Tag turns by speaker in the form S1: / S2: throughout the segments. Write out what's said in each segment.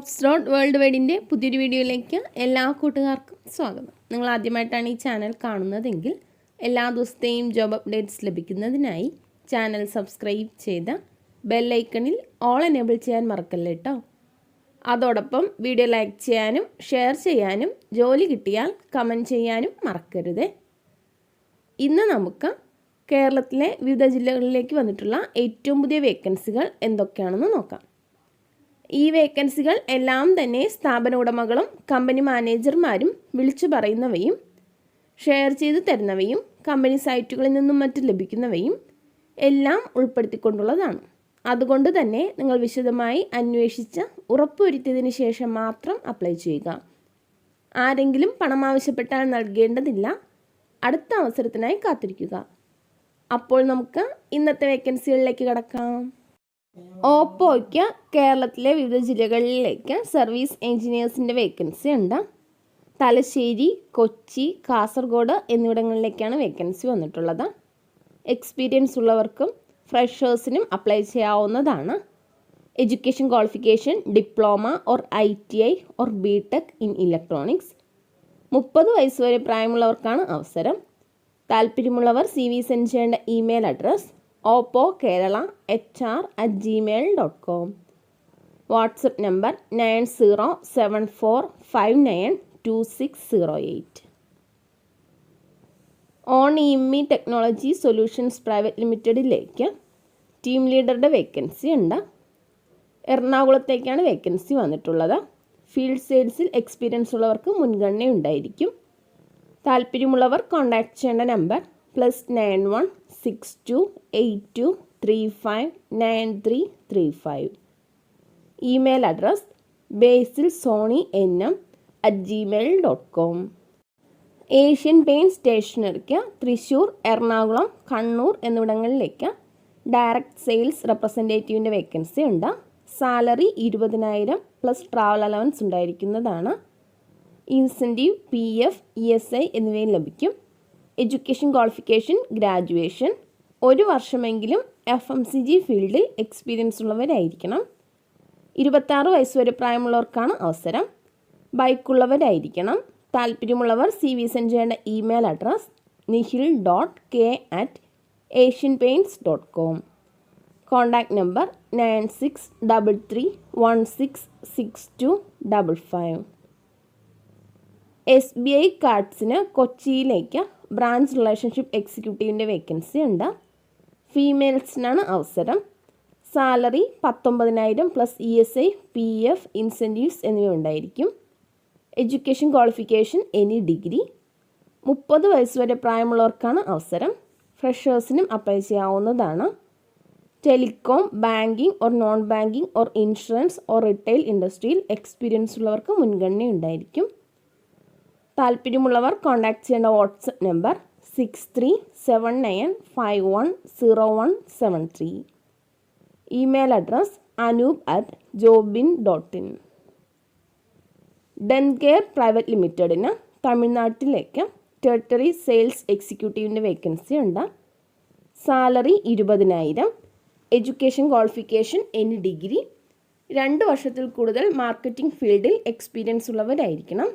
S1: JOBS.WORLDWIDE പുതിയൊരു വീഡിയോയിലേക്ക് എല്ലാ കൂട്ടുകാർക്കും സ്വാഗതം. നിങ്ങൾ ആദ്യമായിട്ടാണ് ഈ ചാനൽ കാണുന്നതെങ്കിൽ എല്ലാ ദിവസത്തെയും ജോബ് അപ്ഡേറ്റ്സ് ലഭിക്കുന്നതിനായി ചാനൽ സബ്സ്ക്രൈബ് ചെയ്ത് ബെൽ ഐക്കണിൽ ഓൾ എനേബിൾ ചെയ്യാൻ മറക്കല്ലേ കേട്ടോ. അതോടൊപ്പം വീഡിയോ ലൈക്ക് ചെയ്യാനും ഷെയർ ചെയ്യാനും ജോലി കിട്ടിയാൽ കമൻറ്റ് ചെയ്യാനും മറക്കരുത്. ഇന്ന് നമുക്ക് കേരളത്തിലെ വിവിധ ജില്ലകളിലേക്ക് വന്നിട്ടുള്ള ഏറ്റവും പുതിയ വേക്കൻസികൾ എന്തൊക്കെയാണെന്ന് നോക്കാം. ഈ വേക്കൻസികൾ എല്ലാം തന്നെ സ്ഥാപന ഉടമകളും കമ്പനി മാനേജർമാരും വിളിച്ചു പറയുന്നവയും ഷെയർ ചെയ്തു തരുന്നവയും കമ്പനി സൈറ്റുകളിൽ നിന്നും മറ്റും ലഭിക്കുന്നവയും എല്ലാം ഉൾപ്പെടുത്തിക്കൊണ്ടുള്ളതാണ്. അതുകൊണ്ട് തന്നെ നിങ്ങൾ വിശദമായി അന്വേഷിച്ച് ഉറപ്പുവരുത്തിയതിന് ശേഷം മാത്രം അപ്ലൈ ചെയ്യുക. ആരെങ്കിലും പണം ആവശ്യപ്പെട്ടാൽ നൽകേണ്ടതില്ല. അടുത്ത അവസരത്തിനായി കാത്തിരിക്കുക. അപ്പോൾ നമുക്ക് ഇന്നത്തെ വേക്കൻസികളിലേക്ക് കടക്കാം. ഓപ്പോയ്ക്ക് കേരളത്തിലെ വിവിധ ജില്ലകളിലേക്ക് സർവീസ് എഞ്ചിനീയേഴ്സിൻ്റെ വേക്കൻസി ഉണ്ട്. തലശ്ശേരി, കൊച്ചി, കാസർഗോഡ് എന്നിവിടങ്ങളിലേക്കാണ് വേക്കൻസി വന്നിട്ടുള്ളത്. എക്സ്പീരിയൻസ് ഉള്ളവർക്കും ഫ്രഷേഴ്സിനും അപ്ലൈ ചെയ്യാവുന്നതാണ്. Education qualification diploma or ITI or BTech in electronics. 30 വയസ്സ് വരെ പ്രായമുള്ളവർക്കാണ് അവസരം. താല്പര്യമുള്ളവർ CV സെൻഡ് ചെയ്യേണ്ട email address oppo.kerala@gmail.com. WhatsApp number 9074592608. ONEME technology solutions private ലിമിറ്റഡിലേക്ക് ടീം ലീഡറുടെ വേക്കൻസി ഉണ്ട്. എറണാകുളത്തേക്കാണ് വേക്കൻസി വന്നിട്ടുള്ളത്. ഫീൽഡ് സെയിൽസിൽ എക്സ്പീരിയൻസ് ഉള്ളവർക്ക് മുൻഗണന ഉണ്ടായിരിക്കും. താല്പര്യമുള്ളവർ കോൺടാക്ട് ചെയ്യേണ്ട number +91 62 82 35 9335. Email address basilsony@gmail.com. Asian paint സ്റ്റേഷനറിക്ക് Thrissur, Ernakulam, Kannur എന്നിവിടങ്ങളിലേക്ക് ഡയറക്റ്റ് സെയിൽസ് റെപ്രസെൻറ്റേറ്റീവിൻ്റെ വേക്കൻസി ഉണ്ട്. സാലറി 20,000 പ്ലസ് ട്രാവൽ അലവൻസ് ഉണ്ടായിരിക്കുന്നതാണ്. ഇൻസെൻറ്റീവ് PF ESI എന്നിവയും ലഭിക്കും. Education qualification graduation. 1 വർഷമെങ്കിലും FMCG ഫീൽഡിൽ എക്സ്പീരിയൻസ് ഉള്ളവരായിരിക്കണം. 26 വയസ്സ് വരെ പ്രായമുള്ളവർക്കാണ് അവസരം. ബൈക്കുള്ളവരായിരിക്കണം. താല്പര്യമുള്ളവർ CV സെൻഡ് ചെയ്യേണ്ട email address nihil.k@asianpaints.com. Contact number 9633166255. SBI കാർഡ്സിന് കൊച്ചിയിലേക്ക് ബ്രാഞ്ച് റിലേഷൻഷിപ്പ് എക്സിക്യൂട്ടീവിൻ്റെ വേക്കൻസി ഉണ്ട്. ഫീമെയിൽസിനാണ് അവസരം. Salary 19,000 plus ESI PF incentives എന്നിവ ഉണ്ടായിരിക്കും. Education qualification any degree. 30 വയസ്സ് വരെ പ്രായമുള്ളവർക്കാണ് അവസരം. ഫ്രഷേഴ്സിനും അപ്ലൈ ചെയ്യാവുന്നതാണ്. Telecom, banking or non banking or insurance or retail ഇൻഡസ്ട്രിയിൽ എക്സ്പീരിയൻസ് ഉള്ളവർക്ക് മുൻഗണന ഉണ്ടായിരിക്കും. താല്പര്യമുള്ളവർ കോൺടാക്ട് ചെയ്യേണ്ട WhatsApp number 6379510173. Email address anoop@jobin.in. Dencare private ലിമിറ്റഡിന് തമിഴ്നാട്ടിലേക്ക് ടെറിട്ടറി സെയിൽസ് എക്സിക്യൂട്ടീവിൻ്റെ വേക്കൻസി ഉണ്ട്. Salary 20,000. Education qualification any degree. 2 വർഷത്തിൽ കൂടുതൽ മാർക്കറ്റിംഗ് ഫീൽഡിൽ എക്സ്പീരിയൻസ് ഉള്ളവരായിരിക്കണം.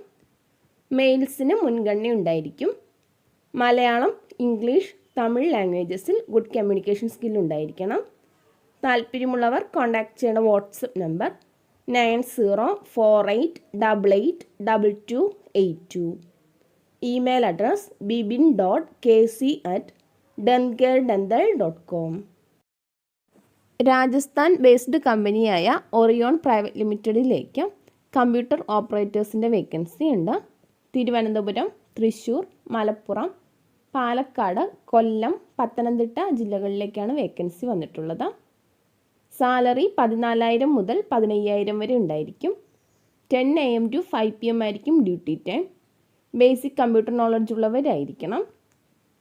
S1: മെയിൽസിന് മുൻഗണന ഉണ്ടായിരിക്കും. മലയാളം, ഇംഗ്ലീഷ്, തമിഴ് ലാംഗ്വേജസിൽ ഗുഡ് കമ്മ്യൂണിക്കേഷൻ സ്കിൽ ഉണ്ടായിരിക്കണം. താല്പര്യമുള്ളവർ കോൺടാക്ട് ചെയ്യേണ്ട WhatsApp number 9048882282. Email address bibin.kc@dencaredental.com. Rajasthan based കമ്പനിയായ ഒറിയോൺ പ്രൈവറ്റ് ലിമിറ്റഡിലേക്ക് കമ്പ്യൂട്ടർ ഓപ്പറേറ്റേഴ്സിൻ്റെ വേക്കൻസി ഉണ്ട്. തിരുവനന്തപുരം, തൃശ്ശൂർ, മലപ്പുറം, പാലക്കാട്, കൊല്ലം, പത്തനംതിട്ട ജില്ലകളിലേക്കാണ് വേക്കൻസി വന്നിട്ടുള്ളത്. സാലറി 14,000 മുതൽ 15,000 വരെ ഉണ്ടായിരിക്കും. 10 AM to 5 PM ആയിരിക്കും duty time. Basic computer knowledge ഉള്ളവരായിരിക്കണം.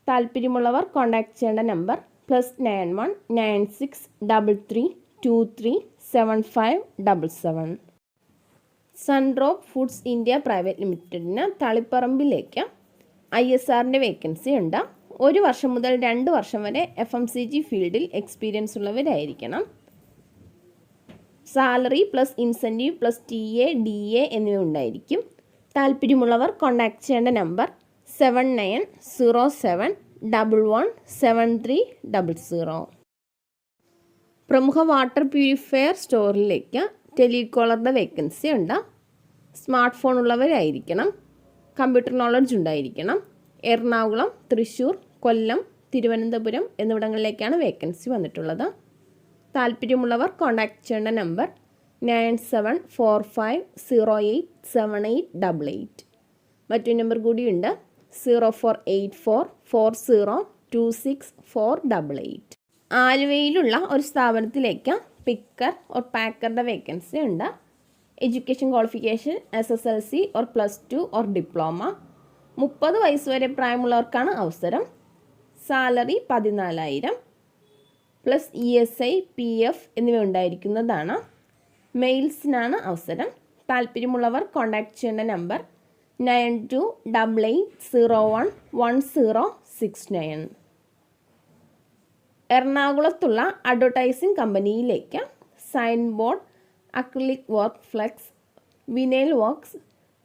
S1: താല്പര്യമുള്ളവർ കോൺടാക്ട് ചെയ്യേണ്ട number +91 9633237577. Sundrop foods India private ലിമിറ്റഡിന് തളിപ്പറമ്പിലേക്ക് ISRൻ്റെ വേക്കൻസി ഉണ്ട്. 1 വർഷം മുതൽ 2 വർഷം വരെ FMCG ഫീൽഡിൽ എക്സ്പീരിയൻസ് ഉള്ളവരായിരിക്കണം. Salary plus incentive plus TA, DA എന്നിവ ഉണ്ടായിരിക്കും. താല്പര്യമുള്ളവർ കോൺടാക്ട് ചെയ്യേണ്ട നമ്പർ 7907117300. പ്രമുഖ വാട്ടർ പ്യൂരിഫയർ സ്റ്റോറിലേക്ക് ടെലികോളറുടെ വേക്കൻസി ഉണ്ട്. സ്മാർട്ട് ഫോൺ ഉള്ളവരായിരിക്കണം. കമ്പ്യൂട്ടർ നോളജ് ഉണ്ടായിരിക്കണം. എറണാകുളം, തൃശ്ശൂർ, കൊല്ലം, തിരുവനന്തപുരം എന്നിവിടങ്ങളിലേക്കാണ് വേക്കൻസി വന്നിട്ടുള്ളത്. താല്പര്യമുള്ളവർ കോൺടാക്ട് ചെയ്യേണ്ട നമ്പർ 9745087888. മറ്റൊരു നമ്പർ കൂടിയുണ്ട് 0484402648. ആലുവയിലുള്ള ഒരു സ്ഥാപനത്തിലേക്ക് പിക്കർ ഓർ പാക്കറുടെ വേക്കൻസി ഉണ്ട്. Education qualification SSLC or +2 or diploma. 30 വയസ്സ് വരെ പ്രായമുള്ളവർക്കാണ് അവസരം. സാലറി 14,000 പ്ലസ് ESI, PF എന്നിവ ഉണ്ടായിരിക്കുന്നതാണ്. മെയിൽസിനാണ് അവസരം. താല്പര്യമുള്ളവർ കോൺടാക്ട് ചെയ്യേണ്ട നമ്പർ 9288011069. എറണാകുളത്തുള്ള അഡ്വർടൈസിംഗ് കമ്പനിയിലേക്ക് sign board, acrylic work, flex, vinyl works,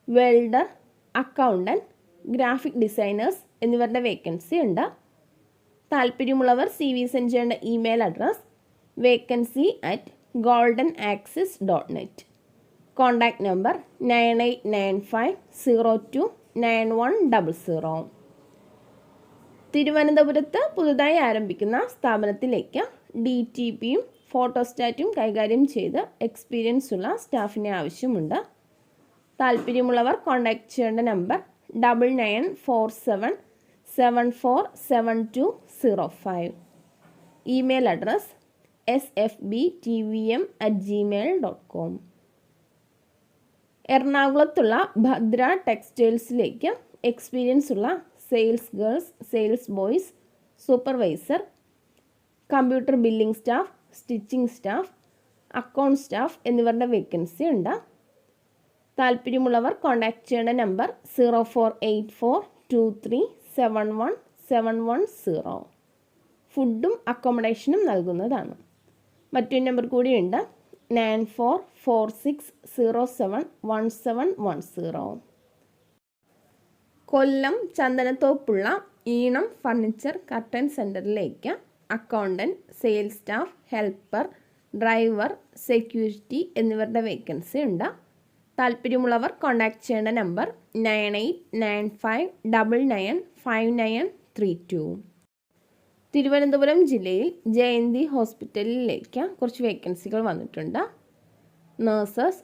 S1: welder, accountant, graphic designers എന്നിവരുടെ വേക്കൻസി ഉണ്ട്. താല്പര്യമുള്ളവർ CV സെൻഡ് ചെയ്യേണ്ട email address vacancy@goldanaxis.net. Contact number 9895029100. തിരുവനന്തപുരത്ത് പുതുതായി ആരംഭിക്കുന്ന സ്ഥാപനത്തിലേക്ക് DTPയും ഫോട്ടോസ്റ്റാറ്റും കൈകാര്യം ചെയ്ത് എക്സ്പീരിയൻസ് ഉള്ള സ്റ്റാഫിനെ ആവശ്യമുണ്ട്. താല്പര്യമുള്ളവർ കോൺടാക്ട് ചെയ്യേണ്ട നമ്പർ 9947474205. Email address sfbtvm@gmail.com. എറണാകുളത്തുള്ള ഭദ്ര ടെക്സ്റ്റൈൽസിലേക്ക് എക്സ്പീരിയൻസ് ഉള്ള sales girls, sales boys, supervisor, computer billing staff, stitching staff, account staff എന്നിവരുടെ വേക്കൻസി ഉണ്ട്. താല്പര്യമുള്ളവർ കോൺടാക്ട് ചെയ്യേണ്ട നമ്പർ 048423717110. ഫുഡും അക്കോമഡേഷനും നൽകുന്നതാണ്. മറ്റൊരു നമ്പർ കൂടിയുണ്ട് 9446071710. കൊല്ലം ചന്ദനത്തോപ്പുള്ള ഈണം ഫർണിച്ചർ കർട്ടൻ സെൻറ്ററിലേക്ക് accountant, sales staff, helper, driver, security എന്നിവരുടെ വേക്കൻസി ഉണ്ട്. താല്പര്യമുള്ളവർ കോൺടാക്ട് ചെയ്യേണ്ട നമ്പർ 9895995932. തിരുവനന്തപുരം ജില്ലയിൽ ജയന്തി ഹോസ്പിറ്റലിലേക്ക് കുറച്ച് വേക്കൻസികൾ വന്നിട്ടുണ്ട്. Nurses,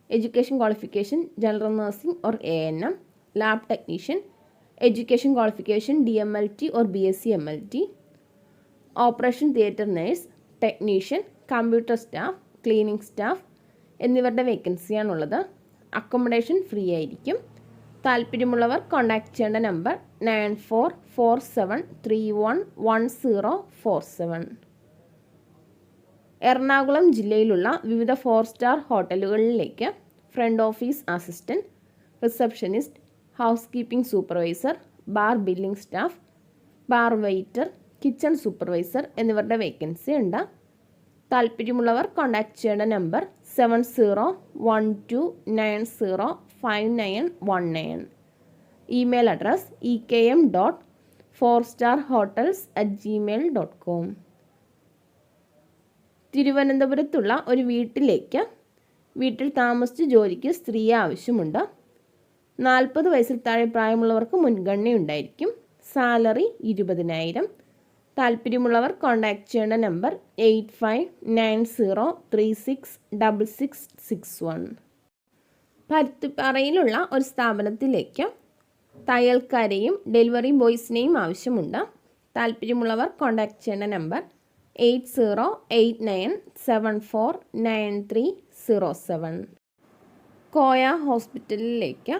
S1: education qualification general nursing or ANM, lab technician, education qualification DMLT or BSc MLT, operation theatre nurse, technician, computer staff, cleaning staff എന്നിവരുടെ വേക്കൻസിയാണുള്ളത്. അക്കോമഡേഷൻ ഫ്രീ ആയിരിക്കും. താല്പര്യമുള്ളവർ കോൺടാക്ട് ചെയ്യേണ്ട നമ്പർ 9447311047. എറണാകുളം ജില്ലയിലുള്ള വിവിധ 4 സ്റ്റാർ ഹോട്ടലുകളിലേക്ക് front office assistant, receptionist, house keeping supervisor, bar billing staff, bar waiter, kitchen supervisor എന്നിവരുടെ vacancy ഉണ്ട്. താല്പര്യമുള്ളവർ കോൺടാക്ട് ചെയ്യേണ്ട നമ്പർ 7012905919. Email address ekm.4starhotels@gmail.com. തിരുവനന്തപുരത്തുള്ള ഒരു വീട്ടിൽ താമസിച്ച് ജോലിക്ക് സ്ത്രീയെ ആവശ്യമുണ്ട്. 40 വയസ്സിൽ താഴെ പ്രായമുള്ളവർക്ക് മുൻഗണനയുണ്ടായിരിക്കും. സാലറി 20,000. താല്പര്യമുള്ളവർ കോൺടാക്ട് ചെയ്യേണ്ട നമ്പർ 8590366661. പരുത്തിപ്പാറയിലുള്ള ഒരു സ്ഥാപനത്തിലേക്ക് തയ്യൽക്കാരെയും ഡെലിവറി ബോയ്സിനെയും ആവശ്യമുണ്ട്. താല്പര്യമുള്ളവർ കോൺടാക്ട് ചെയ്യേണ്ട നമ്പർ 8089749307. കോയ ഹോസ്പിറ്റലിലേക്ക്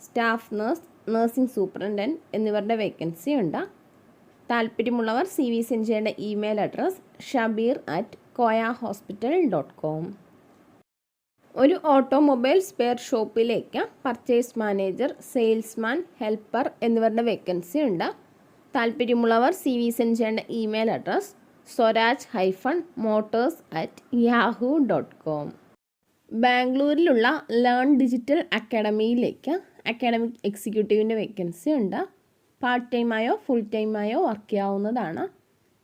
S1: സ്റ്റാഫ് നഴ്സ്, നഴ്സിംഗ് സൂപ്രണ്ടൻറ്റ് എന്നിവരുടെ വേക്കൻസി ഉണ്ട്. താല്പര്യമുള്ളവർ CV സെൻഡ് ചെയ്യേണ്ട ഇമെയിൽ അഡ്രസ് shabir@koyahospital.com. ഒരു ഓട്ടോമൊബൈൽ സ്പെയർ ഷോപ്പിലേക്ക് പർച്ചേസ് മാനേജർ, സെയിൽസ്മാൻ, ഹെൽപ്പർ എന്നിവരുടെ വേക്കൻസി ഉണ്ട്. താല്പര്യമുള്ളവർ CV സെൻഡ് ചെയ്യേണ്ട ഇമെയിൽ അഡ്രസ് swaraj-motors@yahoo.com. ബാംഗ്ലൂരിലുള്ള ലേൺ ഡിജിറ്റൽ അക്കാഡമിയിലേക്ക് അക്കാഡമിക് എക്സിക്യൂട്ടീവിൻ്റെ വേക്കൻസി ഉണ്ട്. പാർട്ട് ടൈമായോ ഫുൾ ടൈമായോ വർക്ക് ചെയ്യാവുന്നതാണ്.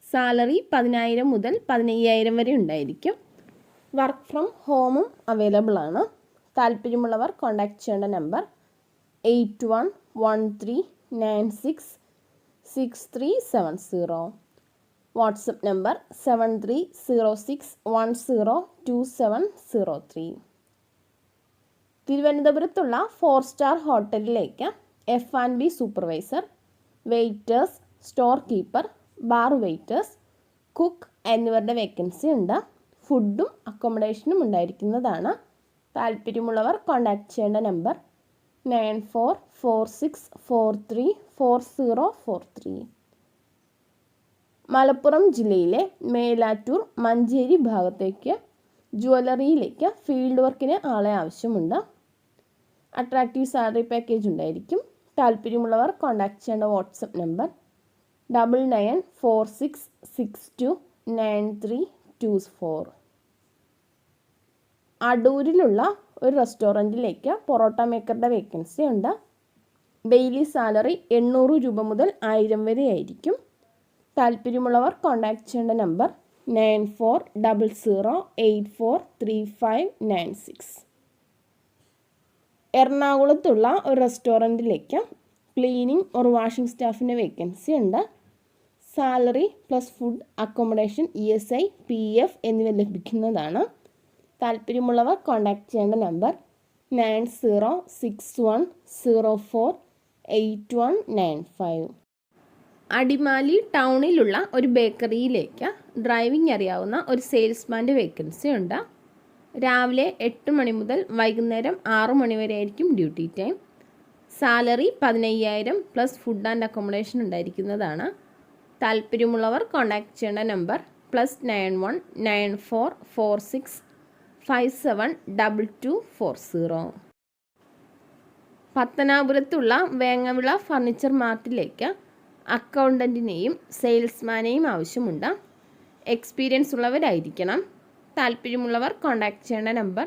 S1: സാലറി 10,000 മുതൽ 15,000 വരെ ഉണ്ടായിരിക്കും. വർക്ക് ഫ്രം ഹോമും അവൈലബിൾ ആണ്. താല്പര്യമുള്ളവർ കോൺടാക്റ്റ് ചെയ്യേണ്ട നമ്പർ 8113966370. WhatsApp number 7306102703. തിരുവനന്തപുരത്തുള്ള 4 സ്റ്റാർ ഹോട്ടലിലേക്ക് F&B supervisor, waiters, store keeper, bar waiters, cook എന്നിവരുടെ വേക്കൻസി ഉണ്ട്. ഫുഡും അക്കോമഡേഷനും ഉണ്ടായിരിക്കുന്നതാണ്. താല്പര്യമുള്ളവർ കോൺടാക്റ്റ് ചെയ്യേണ്ട നമ്പർ 9446434043. മലപ്പുറം ജില്ലയിലെ മേലാറ്റൂർ മഞ്ചേരി ഭാഗത്തേക്ക് ജ്വല്ലറിയിലേക്ക് ഫീൽഡ് വർക്കിന് ആളെ ആവശ്യമുണ്ട്. അട്രാക്റ്റീവ് സാലറി പാക്കേജ് ഉണ്ടായിരിക്കും. താല്പര്യമുള്ളവർ കോൺടാക്റ്റ് ചെയ്യേണ്ട വാട്സപ്പ് നമ്പർ 9946629324. അടൂരിലുള്ള ഒരു റെസ്റ്റോറൻറ്റിലേക്ക് പൊറോട്ട മേക്കറുടെ വേക്കൻസി ഉണ്ട്. ഡെയിലി സാലറി 800 രൂപ മുതൽ 1000 വരെ ആയിരിക്കും. താല്പര്യമുള്ളവർ കോൺടാക്റ്റ് ചെയ്യേണ്ട നമ്പർ 9400843596. എറണാകുളത്തുള്ള ഒരു റെസ്റ്റോറൻറ്റിലേക്ക് ക്ലീനിങ് ഒരു വാഷിംഗ് സ്റ്റാഫിൻ്റെ വേക്കൻസി ഉണ്ട്. Salary plus food accommodation ESI PF എന്നിവ ലഭിക്കുന്നതാണ്. താല്പര്യമുള്ളവർ കോൺടാക്റ്റ് ചെയ്യേണ്ട നമ്പർ 9061048195. അടിമാലി ടൗണിലുള്ള ഒരു ബേക്കറിയിലേക്ക് ഡ്രൈവിംഗ് അറിയാവുന്ന ഒരു സെയിൽസ്മാൻ്റെ വേക്കൻസി ഉണ്ട്. രാവിലെ 8 മണി മുതൽ വൈകുന്നേരം 6 മണി വരെ ആയിരിക്കും duty time. Salary 15,000 plus food and accommodation ഉണ്ടായിരിക്കുന്നതാണ്. താല്പര്യമുള്ളവർ കോൺടാക്റ്റ് ചെയ്യേണ്ട നമ്പർ +919446572240. പത്തനാപുരത്തുള്ള വേങ്ങവിള ഫർണിച്ചർ മാർട്ടിലേക്ക് അക്കൗണ്ടൻറ്റിനെയും സെയിൽസ്മാനെയും ആവശ്യമുണ്ട്. എക്സ്പീരിയൻസ് ഉള്ളവരായിരിക്കണം. താല്പര്യമുള്ളവർ കോൺടാക്റ്റ് ചെയ്യേണ്ട നമ്പർ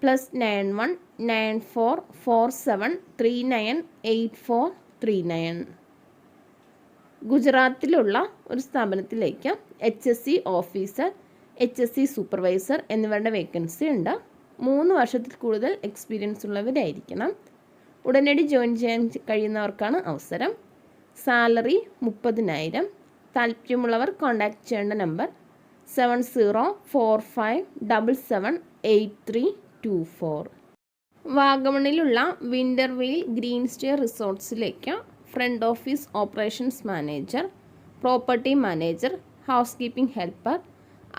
S1: +919447398439. ഗുജറാത്തിലുള്ള ഒരു സ്ഥാപനത്തിലേക്ക് HSC ഓഫീസർ, HSC സൂപ്പർവൈസർ എന്നിവരുടെ വേക്കൻസി ഉണ്ട്. 3 വർഷത്തിൽ കൂടുതൽ എക്സ്പീരിയൻസ് ഉള്ളവരായിരിക്കണം. ഉടനടി ജോയിൻ ചെയ്യാൻ കഴിയുന്നവർക്കാണ് അവസരം. സാലറി 30,000. താല്പര്യമുള്ളവർ കോൺടാക്റ്റ് ചെയ്യേണ്ട നമ്പർ 7045778324. വാഗമണിലുള്ള വിൻ്റർവെയിൽ ഗ്രീൻ സ്റ്റേ റിസോർട്ട്സിലേക്ക് front office operations manager, property manager, house keeping helper,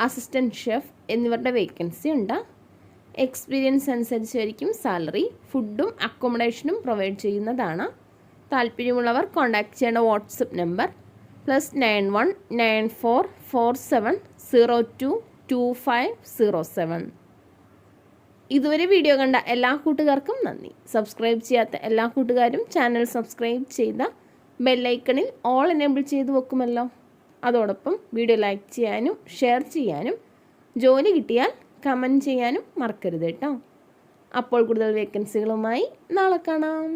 S1: assistant chef എന്നിവരുടെ വേക്കൻസി ഉണ്ട്. എക്സ്പീരിയൻസ് അനുസരിച്ചായിരിക്കും സാലറി. ഫുഡും അക്കോമഡേഷനും പ്രൊവൈഡ് ചെയ്യുന്നതാണ്. താല്പര്യമുള്ളവർ കോൺടാക്റ്റ് ചെയ്യേണ്ട വാട്സപ്പ് നമ്പർ +919447022507. ഇതുവരെ വീഡിയോ കണ്ട എല്ലാ കൂട്ടുകാർക്കും നന്ദി. സബ്സ്ക്രൈബ് ചെയ്യാത്ത എല്ലാ കൂട്ടുകാരും ചാനൽ സബ്സ്ക്രൈബ് ചെയ്ത ബെല്ലൈക്കണിൽ ഓൾ എനേബിൾ ചെയ്ത് വെക്കുമല്ലോ. അതോടൊപ്പം വീഡിയോ ലൈക്ക് ചെയ്യാനും ഷെയർ ചെയ്യാനും ജോലി കിട്ടിയാൽ കമൻറ്റ് ചെയ്യാനും മറക്കരുത് കേട്ടോ. അപ്പോൾ കൂടുതൽ വേക്കൻസികളുമായി നാളെ കാണാം.